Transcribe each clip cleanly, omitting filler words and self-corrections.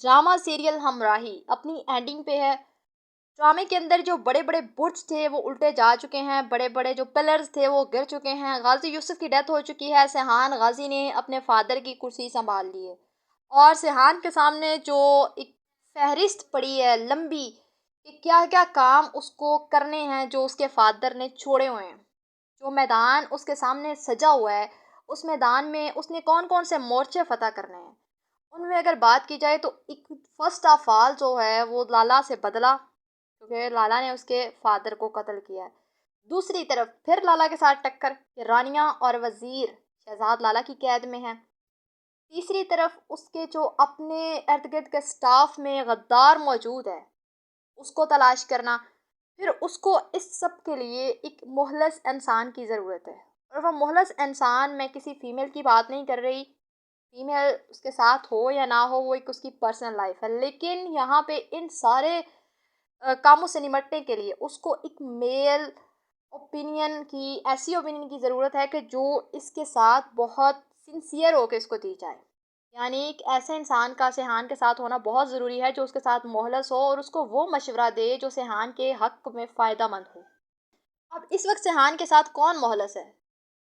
Drama serial हमराही अपनी ending पे है। ड्रामे के अंदर जो बड़े बड़े बुर्ज थे वो उल्टे जा चुके हैं, बड़े बड़े जो पिलर्स थे वो गिर चुके हैं। गाजी यूसुफ की डेथ हो चुकी है। सेहान गाजी ने अपने फादर की कुर्सी संभाल ली है और सेहान के सामने जो एक फहरिस्त पड़ी है लंबी कि क्या क्या काम उसको करने हैं जो उसके फादर ने छोड़े हुए हैं। जो मैदान उसके सामने सजा हुआ है, उस मैदान में उसने कौन कौन से मोर्चे फतह करने हैं, उनमें अगर बात की जाए तो एक फर्स्ट ऑफ ऑल जो है वो लाला से बदला, क्योंकि लाला ने उसके फादर को कत्ल किया है। दूसरी तरफ फिर लाला के साथ टक्कर कि रानियां और वजीर शहजाद लाला की कैद में हैं। तीसरी तरफ उसके जो अपने इर्द गिर्द के स्टाफ में गद्दार मौजूद है उसको तलाश करना। फिर उसको इस सब के लिए एक मुखलिस इंसान की ज़रूरत है, और वह मुखलिस इंसान, मैं किसी फीमेल की बात नहीं कर रही, फीमेल उसके साथ हो या ना हो वो एक उसकी पर्सनल लाइफ है, लेकिन यहाँ पे इन सारे कामों से निमटने के लिए उसको एक मेल ओपिनियन की, ऐसी ओपिनियन की ज़रूरत है कि जो इसके साथ बहुत सिंसियर होकर इसको दी जाए। यानी एक ऐसे इंसान का सेहान के साथ होना बहुत ज़रूरी है जो उसके साथ मोहलस हो और उसको वो मशवरा दे जो सेहान के हक में फ़ायदा मंद हो। अब इस वक्त सेहान के साथ कौन मोहलस है?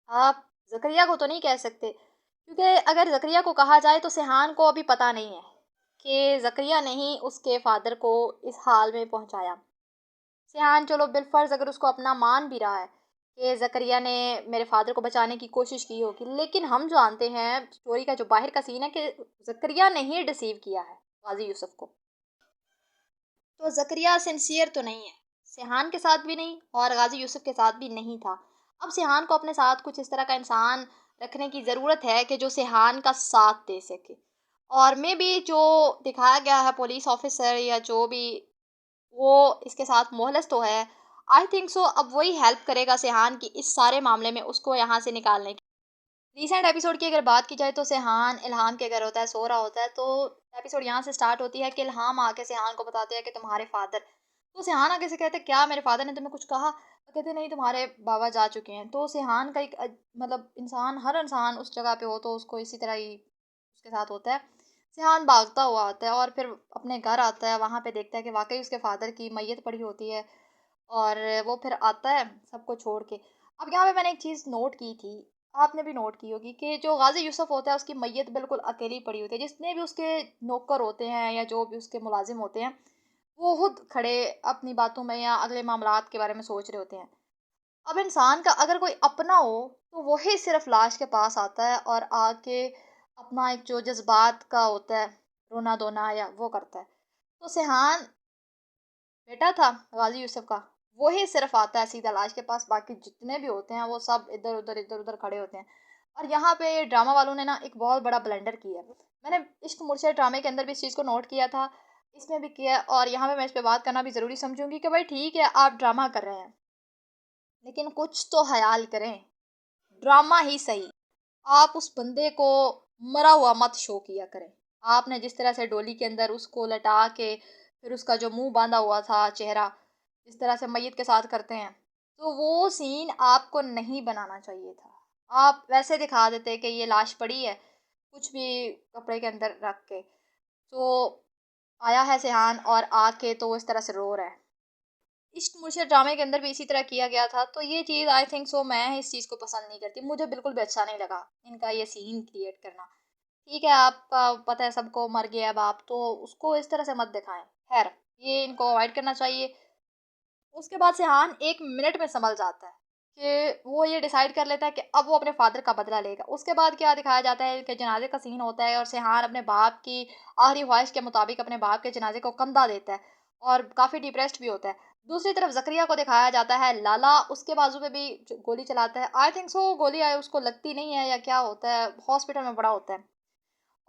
आप ज़करिया को तो नहीं कह सकते, क्योंकि अगर ज़करिया को कहा जाए तो सेहान को अभी पता नहीं है कि ज़करिया ने ही उसके फादर को इस हाल में पहुंचाया। सेहान चलो बिलफर्ज अगर उसको अपना मान भी रहा है कि ज़करिया ने मेरे फादर को बचाने की कोशिश की होगी, लेकिन हम जानते हैं स्टोरी का जो बाहर का सीन है कि ज़करिया ने ही डिसीव किया है गाजी यूसुफ को। तो ज़करिया सिंसियर तो नहीं है, सेहान के साथ भी नहीं और गाजी यूसुफ के साथ भी नहीं था। अब सेहान को अपने साथ कुछ इस तरह का इंसान रखने की ज़रूरत है कि जो सेहान का साथ दे सके। और मे बी जो दिखाया गया है पुलिस ऑफिसर या जो भी, वो इसके साथ मोहलस तो है। आई थिंक सो अब वही हेल्प करेगा सेहान की इस सारे मामले में उसको यहाँ से निकालने की। रीसेंट एपिसोड की अगर बात की जाए तो सेहान इल्हाम के घर होता है, सो रहा होता है, तो एपिसोड यहाँ से स्टार्ट होती है कि इल्हाम आके सेहान को बताते हैं कि तुम्हारे फादर, तो सेहान आगे से कहते हैं क्या मेरे फादर ने तुम्हें कुछ कहा? तो कहते नहीं, तुम्हारे बाबा जा चुके हैं। तो सेहान का एक मतलब इंसान, हर इंसान उस जगह पे हो तो उसको इसी तरह ही उसके साथ होता है। सेहान भागता हुआ आता है और फिर अपने घर आता है, वहाँ पे देखता है कि वाकई उसके फादर की मैयत पड़ी होती है। और वो फिर आता है सबको छोड़ के। अब यहाँ पे मैंने एक चीज़ नोट की थी, आपने भी नोट की होगी, कि जो गाजी यूसुफ होता है उसकी मैयत बिल्कुल अकेली पड़ी होती है। जितने भी उसके नौकर होते हैं या जो भी उसके मुलाजिम होते हैं वो खुद खड़े अपनी बातों में या अगले मामलात के बारे में सोच रहे होते हैं। अब इंसान का अगर कोई अपना हो तो वही सिर्फ लाश के पास आता है और आके अपना एक जो जज्बात का होता है, रोना धोना या वो करता है। तो सेहान बेटा था गाजी यूसुफ का, वही सिर्फ आता है सीधा लाश के पास, बाकी जितने भी होते हैं वो सब इधर उधर खड़े होते हैं। और यहाँ पे ड्रामा वालों ने ना एक बहुत बड़ा ब्लेंडर किया है। मैंने इश्क मुर्शिद ड्रामे के अंदर भी इस चीज़ को नोट किया था, इसमें भी किया है, और यहाँ पे मैं इस पे बात करना भी ज़रूरी समझूंगी कि भाई ठीक है आप ड्रामा कर रहे हैं, लेकिन कुछ तो ख्याल करें। ड्रामा ही सही, आप उस बंदे को मरा हुआ मत शो किया करें। आपने जिस तरह से डोली के अंदर उसको लटा के फिर उसका जो मुंह बांधा हुआ था, चेहरा जिस तरह से मैयत के साथ करते हैं, तो वो सीन आपको नहीं बनाना चाहिए था। आप वैसे दिखा देते कि ये लाश पड़ी है कुछ भी कपड़े के अंदर रख के, तो आया है सेहान और आके तो वो इस तरह से रो रहा है। इश्क मुर्शिद ड्रामे के अंदर भी इसी तरह किया गया था, तो ये चीज़ आई थिंक सो मैं इस चीज़ को पसंद नहीं करती, मुझे बिल्कुल भी अच्छा नहीं लगा इनका ये सीन क्रिएट करना। ठीक है, आपका पता है सबको मर गया बाप, तो उसको इस तरह से मत दिखाएं। खैर, ये इनको अवॉइड करना चाहिए। उसके बाद सेहान 1 मिनट में संभल जाता है कि वो ये डिसाइड कर लेता है कि अब वो अपने फादर का बदला लेगा। उसके बाद क्या दिखाया जाता है कि जनाजे का सीन होता है और सेहान अपने बाप की आखिरी ख्वाहिश के मुताबिक अपने बाप के जनाजे को कंधा देता है और काफ़ी डिप्रेस्ड भी होता है। दूसरी तरफ ज़करिया को दिखाया जाता है, लाला उसके बाजू पे भी गोली चलाता है। आई थिंक सो गोली उसको लगती नहीं है या क्या होता है, हॉस्पिटल में बड़ा होता है।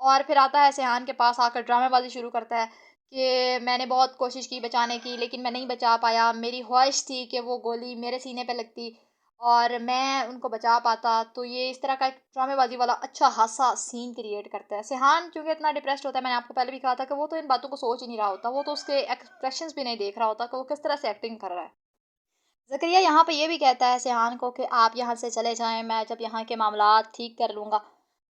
और फिर आता है सेहान के पास आकर ड्रामेबाजी शुरू करता है कि मैंने बहुत कोशिश की बचाने की लेकिन मैं नहीं बचा पाया, मेरी ख्वाहिश थी कि वो गोली मेरे सीने पे लगती और मैं उनको बचा पाता। तो ये इस तरह का एक ड्रामेबाजी वाला अच्छा हासा सीन क्रिएट करता है। सेहान क्योंकि इतना डिप्रेस्ड होता है, मैंने आपको पहले भी कहा था कि वो तो इन बातों को सोच ही नहीं रहा होता, वो तो उसके एक्सप्रेशंस भी नहीं देख रहा होता कि वो किस तरह से एक्टिंग कर रहा है। ज़करिया यहाँ पे ये भी कहता है सेहान को कि आप यहाँ से चले जाएं, मैं जब यहाँ के मामलात ठीक कर लूँगा।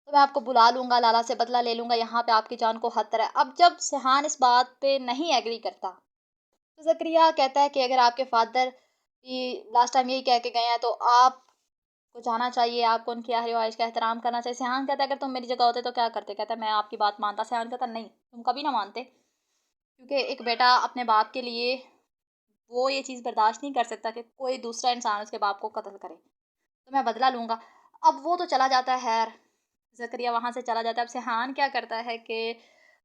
तो मैं आपको बुला लूँगा, लाला से बदला ले लूँगा, यहाँ पे आपकी जान को खतरा है। अब जब सेहान इस बात पे नहीं एग्री करता, तो ज़करिया कहता है कि अगर आपके फादर भी लास्ट टाइम यही कह के गए हैं, तो आपको जाना चाहिए, आपको उनकी ख्वाहिश का एहतराम करना चाहिए। सेहान कहता है, अगर तुम मेरी जगह होते तो क्या करते? कहता है, मैं आपकी बात मानता। सेहान कहता है, नहीं, तुम कभी ना मानते, क्योंकि एक बेटा अपने बाप के लिए वो ये चीज़ बर्दाश्त नहीं कर सकता कि कोई दूसरा इंसान उसके बाप को कत्ल करे। तो मैं बदला लूँगा। अब वो तो चला जाता है खैर, ज़करिया वहाँ से चला जाता है। अब सेहान क्या करता है कि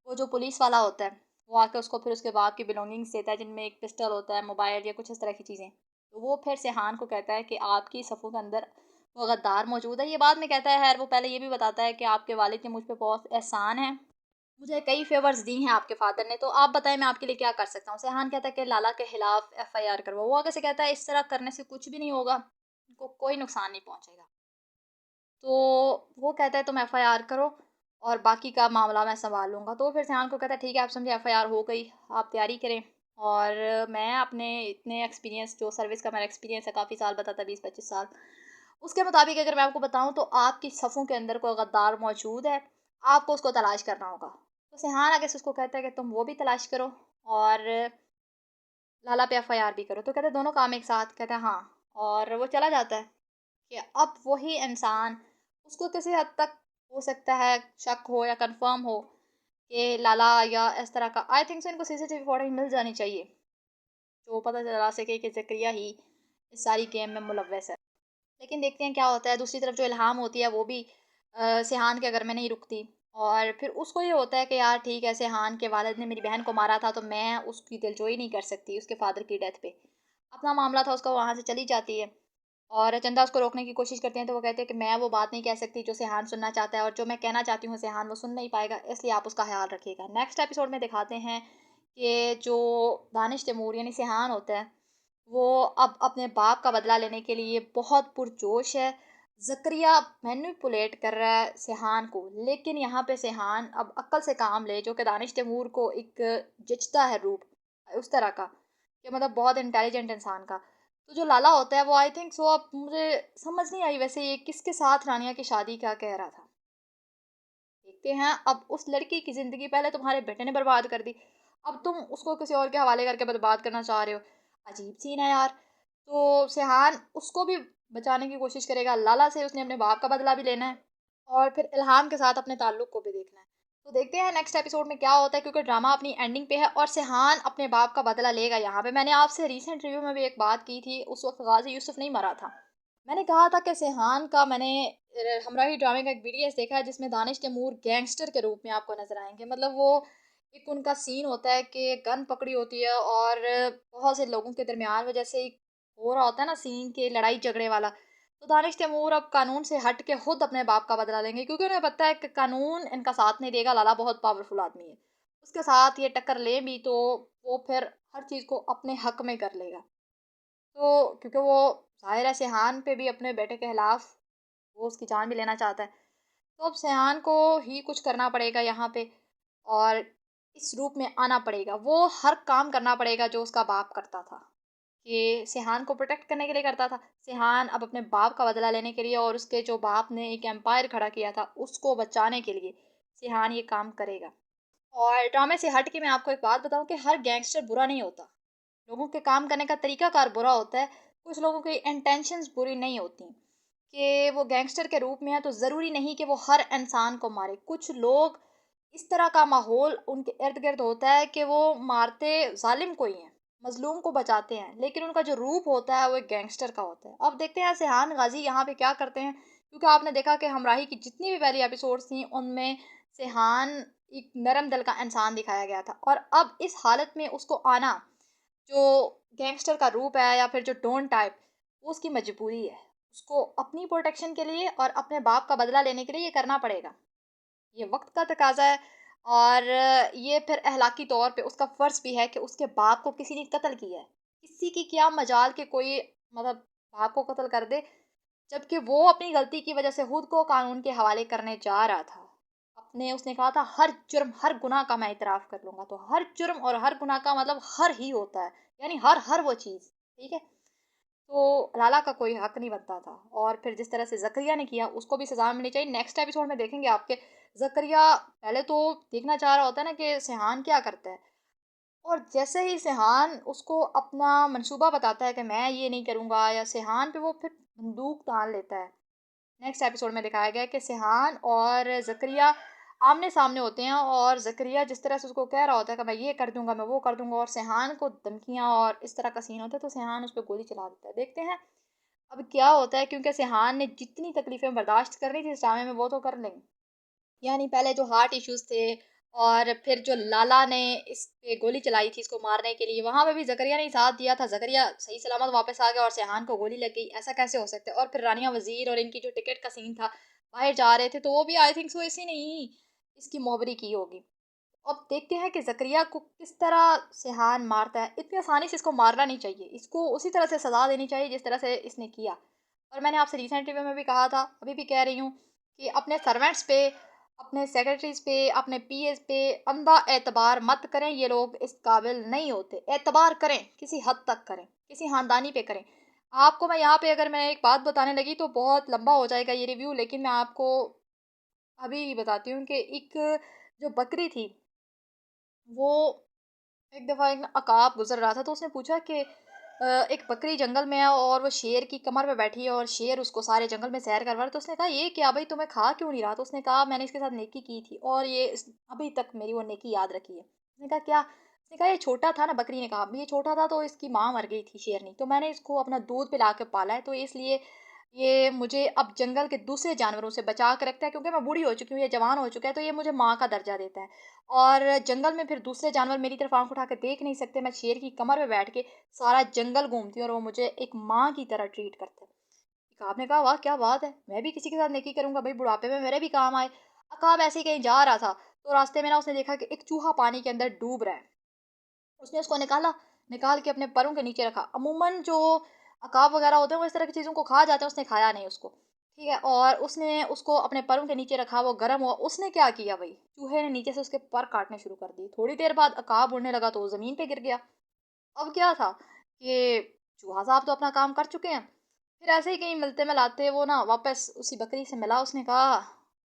वो जो पुलिस वाला होता है, वो आके उसको फिर उसके बाप की बिलोंगिंग्स देता है, जिनमें एक पिस्टल होता है, मोबाइल या कुछ इस तरह की चीज़ें। तो वो फिर सेहान को कहता है कि आपकी सफ़ों के अंदर वो गद्दार मौजूद है। ये बाद में कहता है खैर, वो पहले ये भी बताता है कि आपके वालिद के मुझ पे बहुत एहसान है। मुझे कई फ़ेवर्स दी हैं आपके फ़ादर ने, तो आप बताएँ मैं आपके लिए क्या कर सकता हूँ? सेहान कहता है कि लाला के खिलाफ़ एफ़आईआर करवाओ। वो आगे से कहता है, इस तरह करने से कुछ भी नहीं होगा, उनको कोई नुकसान नहीं पहुँचेगा। तो वो कहता है, तुम एफ़आईआर करो और बाकी का मामला मैं सँभाल लूँगा। तो फिर सेहान को कहता है, ठीक है, आप समझे, एफ़आईआर हो गई, आप तैयारी करें। और मैं अपने इतने एक्सपीरियंस, जो सर्विस का मेरा एक्सपीरियंस है, काफ़ी साल बताता है, 20-25 साल, उसके मुताबिक अगर मैं आपको बताऊँ, तो आपकी सफ़ों के अंदर कोई गद्दार मौजूद है, आपको उसको तलाश करना होगा। तो सेहान आगे से उसको कहता है कि तुम वो भी तलाश करो और लाला पे एफ़आईआर भी करो। तो कहते हैं, दोनों काम एक साथ? कहता है, हाँ। और वो चला जाता है कि अब वही इंसान, उसको किसी हद तक हो सकता है शक हो या कंफर्म हो कि लाला या इस तरह का, आई थिंक सो इनको सीसीटीवी फुटेज मिल जानी चाहिए, जो पता चला सके कि ज़करिया ही इस सारी गेम में मुलव्वस है। लेकिन देखते हैं क्या होता है। दूसरी तरफ जो इल्हाम होती है, वो भी सेहान के घर में नहीं रुकती, और फिर उसको ये होता है कि यार ठीक है, सेहान के वालिद ने मेरी बहन को मारा था, तो मैं उसकी दिलजोई नहीं कर सकती उसके फादर की डेथ पे। अपना मामला था उसका, वहाँ से चली जाती है और चंदा उसको रोकने की कोशिश करते हैं। तो वो कहते हैं कि मैं वो बात नहीं कह सकती जो सेहान सुनना चाहता है, और जो मैं कहना चाहती हूँ सेहान वो सुन नहीं पाएगा, इसलिए आप उसका ख्याल रखिएगा। नेक्स्ट एपिसोड में दिखाते हैं कि जो दानिश तैमूर यानी सेहान होता है, वो अब अपने बाप का बदला लेने के लिए बहुत पुरजोश है। ज़करिया मैनिपुलेट कर रहा है सेहान को, लेकिन यहाँ पे सेहान अब अक्ल से काम ले, जो कि दानिश तैमूर को एक जचता है रूप उस तरह का, कि मतलब बहुत इंटेलिजेंट इंसान का। तो जो लाला होता है, वो आई थिंक सो, अब मुझे समझ नहीं आई वैसे ये किसके साथ रानिया की शादी का कह रहा था। देखते हैं, अब उस लड़की की ज़िंदगी पहले तुम्हारे बेटे ने बर्बाद कर दी, अब तुम उसको किसी और के हवाले करके बर्बाद करना चाह रहे हो। अजीब सीन है यार। तो सेहान उसको भी बचाने की कोशिश करेगा, लाला से उसने अपने बाप का बदला भी लेना है, और फिर इल्हाम के साथ अपने ताल्लुक को भी देखना है। तो देखते हैं नेक्स्ट एपिसोड में क्या होता है, क्योंकि ड्रामा अपनी एंडिंग पे है और सेहान अपने बाप का बदला लेगा। यहाँ पे मैंने आपसे रिसेंट रिव्यू में भी एक बात की थी, उस वक्त गाजी यूसुफ नहीं मरा था। मैंने कहा था कि सेहान का मैंने हमराही ड्रामे का एक बीटीएस देखा है, जिसमें दानिश तैमूर गैंगस्टर के रूप में आपको नजर आएंगे। मतलब वो एक उनका सीन होता है कि गन पकड़ी होती है और बहुत से लोगों के दरमियान वजह से एक हो रहा होता है ना सीन के लड़ाई झगड़े वाला। तो दानिश तैमूर अब कानून से हट के खुद अपने बाप का बदला लेंगे, क्योंकि उन्हें पता है कि कानून इनका साथ नहीं देगा। लाला बहुत पावरफुल आदमी है, उसके साथ ये टक्कर ले भी तो वो फिर हर चीज़ को अपने हक में कर लेगा। तो क्योंकि वो ज़ाहिर है सेहान पे भी अपने बेटे के खिलाफ वो उसकी जान भी लेना चाहता है। तो अब सेहान को ही कुछ करना पड़ेगा यहाँ पे, और इस रूप में आना पड़ेगा। वो हर काम करना पड़ेगा जो उसका बाप करता था, कि सेहान को प्रोटेक्ट करने के लिए करता था। सेहान अब अपने बाप का बदला लेने के लिए, और उसके जो बाप ने एक एम्पायर खड़ा किया था उसको बचाने के लिए सेहान ये काम करेगा। और ड्रामे से हट के मैं आपको एक बात बताऊं कि हर गैंगस्टर बुरा नहीं होता। लोगों के काम करने का तरीकाकार बुरा होता है। कुछ लोगों की इंटेंशंस बुरी नहीं होती, कि वो गैंगस्टर के रूप में है तो ज़रूरी नहीं कि वो हर इंसान को मारे। कुछ लोग इस तरह का माहौल उनके इर्द गिर्द होता है कि वो मारते जालिम को ही हैं, मजलूम को बचाते हैं, लेकिन उनका जो रूप होता है वो एक गैंगस्टर का होता है। अब देखते हैं सेहान गाजी यहाँ पे क्या करते हैं, क्योंकि आपने देखा कि हमराही की जितनी भी पहली एपिसोड्स थी उनमें सेहान एक नरम दिल का इंसान दिखाया गया था, और अब इस हालत में उसको आना, जो गैंगस्टर का रूप है या फिर जो डॉन टाइप, वो उसकी मजबूरी है। उसको अपनी प्रोटेक्शन के लिए और अपने बाप का बदला लेने के लिए ये करना पड़ेगा। ये वक्त का तकाजा है, और ये फिर अहलाकी तौर पे उसका फ़र्ज़ भी है कि उसके बाप को किसी ने कत्ल किया है। किसी की क्या मजाल कि कोई मतलब बाप को कत्ल कर दे, जबकि वो अपनी गलती की वजह से खुद को कानून के हवाले करने जा रहा था। अपने उसने कहा था, हर जुर्म हर गुनाह का मैं इतराफ़ कर लूँगा। तो हर जुर्म और हर गुनाह का मतलब हर ही होता है, यानी हर हर वो चीज़, ठीक है? तो लाला का कोई हक नहीं बनता था। और फिर जिस तरह से ज़करिया ने किया उसको भी सज़ा मिलनी चाहिए। नेक्स्ट एपिसोड में देखेंगे आपके ज़करिया पहले तो देखना चाह रहा होता है ना कि सिहान क्या करता है, और जैसे ही सिहान उसको अपना मंसूबा बताता है कि मैं ये नहीं करूँगा, या सिहान पे वो फिर बंदूक तान लेता है। नेक्स्ट एपिसोड में दिखाया गया है कि सिहान और ज़करिया आमने-सामने होते हैं, और ज़करिया जिस तरह से उसको कह रहा होता है कि मैं ये कर दूँगा, मैं वो कर दूँगा, और सिहान को धमकियाँ और इस तरह का सीन होता है, तो सिहान उस पे गोली चला देता है। देखते हैं अब क्या होता है, क्योंकि सिहान ने जितनी तकलीफ़ें बर्दाश्त करनी थी इस ड्रामे में वो तो कर लेंगे। यानी पहले जो हार्ट इश्यूज़ थे, और फिर जो लाला ने इस पे गोली चलाई थी इसको मारने के लिए, वहाँ पे भी ज़करिया ने ही साथ दिया था। ज़करिया सही सलामत वापस आ गया और सिहान को गोली लग गई, ऐसा कैसे हो सकता है? और फिर रानिया वज़ीर और इनकी जो टिकट का सीन था, बाहर जा रहे थे, तो वो भी आई थिंक सो इसी ने ही इसकी मोहबरी की होगी। अब देखते हैं कि ज़करिया को किस तरह सिहान मारता है। इतनी आसानी से इसको मारना नहीं चाहिए, इसको उसी तरह से सज़ा देनी चाहिए जिस तरह से इसने किया। और मैंने आपसे रिसेंट रिव्यू में भी कहा था, अभी भी कह रही हूँ कि अपने सर्वेंट्स पे, अपने सेक्रेटरीज़ पे, अपने पीएस पे अंधा एतबार मत करें, ये लोग इस काबिल नहीं होते। एतबार करें, किसी हद तक करें, किसी ख़ानदानी पे करें। आपको मैं यहाँ पे अगर मैं एक बात बताने लगी तो बहुत लंबा हो जाएगा ये रिव्यू, लेकिन मैं आपको अभी बताती हूँ कि एक जो बकरी थी, वो एक दफ़ा एक अकाब गुज़र रहा था, तो उसने पूछा कि एक बकरी जंगल में है और वो शेर की कमर पे बैठी है, और शेर उसको सारे जंगल में सैर करवा रहा है। तो उसने कहा, ये क्या भाई, तुम्हें खा क्यों नहीं रहा? तो उसने कहा, मैंने इसके साथ नेकी की थी और ये अभी तक मेरी वो नेकी याद रखी है। उसने कहा, क्या? उसने कहा, ये छोटा था ना, बकरी ने कहा, ये छोटा था तो इसकी माँ मर गई थी शेरनी, तो मैंने इसको अपना दूध पिला के पाला है, तो इसलिए ये मुझे अब जंगल के दूसरे जानवरों से बचा के रखता है, क्योंकि मैं बूढ़ी हो चुकी हूँ, ये जवान हो चुका है, तो ये मुझे माँ का दर्जा देता है। और जंगल में फिर दूसरे जानवर मेरी तरफ आँख उठा के देख नहीं सकते, मैं शेर की कमर पे बैठ के सारा जंगल घूमती हूँ और वो मुझे एक माँ की तरह ट्रीट करता है। अकाब ने कहा, वाह क्या बात है, मैं भी किसी के साथ नेकी करूंगा भाई, बुढ़ापे में मेरे भी काम आए। अकाब ऐसे ही कहीं जा रहा था, तो रास्ते में ना उसने देखा कि एक चूहा पानी के अंदर डूब रहा है। उसने उसको निकाला, निकाल के अपने पैरों के नीचे रखा। अमूमन जो अकाब वगैरह होते हैं वो इस तरह की चीज़ों को खा जाते हैं, उसने खाया नहीं उसको। ठीक है, और उसने उसको अपने पैरों के नीचे रखा, वो गर्म हुआ, उसने क्या किया भाई, चूहे ने नीचे से उसके पर काटने शुरू कर दिए। थोड़ी देर बाद अकाब उड़ने लगा तो वो ज़मीन पे गिर गया। अब क्या था कि चूहा साहब तो अपना काम कर चुके हैं। फिर ऐसे ही कहीं मिलते-मिलाते वो ना वापस उसी बकरी से मिला। उसने कहा,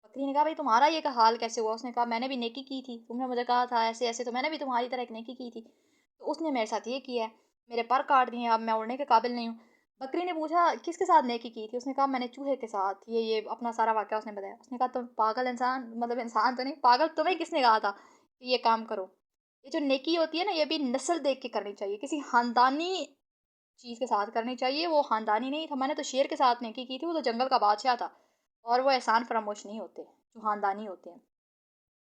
बकरी ने कहा, भाई तुम्हारा ये का हाल कैसे हुआ? उसने कहा, मैंने भी नेकी की थी, तुमने मुझे कहा था ऐसे-ऐसे, तो मैंने भी तुम्हारी तरह एक नेकी की थी। तो उसने मेरे साथ ये किया है, मेरे पर काट दिए, अब मैं उड़ने के काबिल नहीं हूँ। बकरी ने पूछा, किसके साथ नेकी की थी? उसने कहा, मैंने चूहे के साथ। ये अपना सारा वाक़या उसने बताया। उसने कहा, तुम पागल इंसान, मतलब इंसान तो नहीं, पागल तुम्हें किसने कहा था कि ये काम करो? ये जो नेकी होती है ना, ये भी नस्ल देख के करनी चाहिए, किसी ख़ानदानी चीज़ के साथ करनी चाहिए। वो ख़ानदानी नहीं था, मैंने तो शेर के साथ नेकी की थी, वो तो जंगल का बादशाह था, और वो एहसान फरामोश नहीं होते, जो ख़ानदानी होते हैं।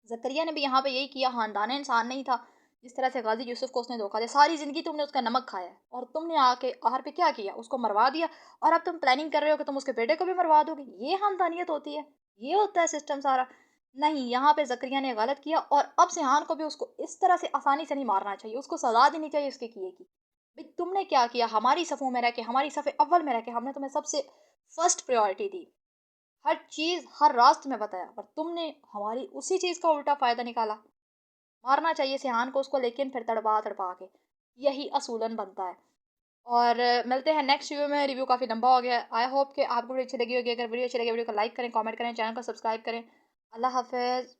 ज़करिया ने भी यहाँ पे यही किया, ख़ानदानी इंसान नहीं था। जिस तरह से गाज़ी यूसुफ़ को उसने धोखा दिया, सारी ज़िंदगी तुमने उसका नमक खाया है, और तुमने आके आखिर पे क्या किया? उसको मरवा दिया, और अब तुम प्लानिंग कर रहे हो कि तुम उसके बेटे को भी मरवा दोगे। ये ख़ानदानियत होती है, ये होता है सिस्टम सारा। नहीं, यहाँ पे ज़करिया ने गलत किया, और अब सिहान को भी उसको इस तरह से आसानी से नहीं मारना चाहिए, उसको सज़ा देनी चाहिए उसके किए की। भई तुमने क्या किया? हमारी सफ़ों में रह के, हमारी सफ़े अव्वल में रह के हमने तुम्हें सबसे फर्स्ट प्रायोरिटी दी। हर चीज़, हर रास्त में बताया, पर तुमने हमारी उसी चीज़ का उल्टा फ़ायदा निकाला। मारना चाहिए सिहान को उसको, लेकिन फिर तड़पा-तड़पा के। यही असूलन बनता है। और मिलते हैं नेक्स्ट वीडियो में। रिव्यू काफ़ी लंबा हो गया है। आई होप कि आपको वीडियो अच्छी लगी होगी। अगर वीडियो अच्छी लगी, वीडियो को लाइक करें, कमेंट करें, चैनल को सब्सक्राइब करें। अल्लाह हाफ़िज़।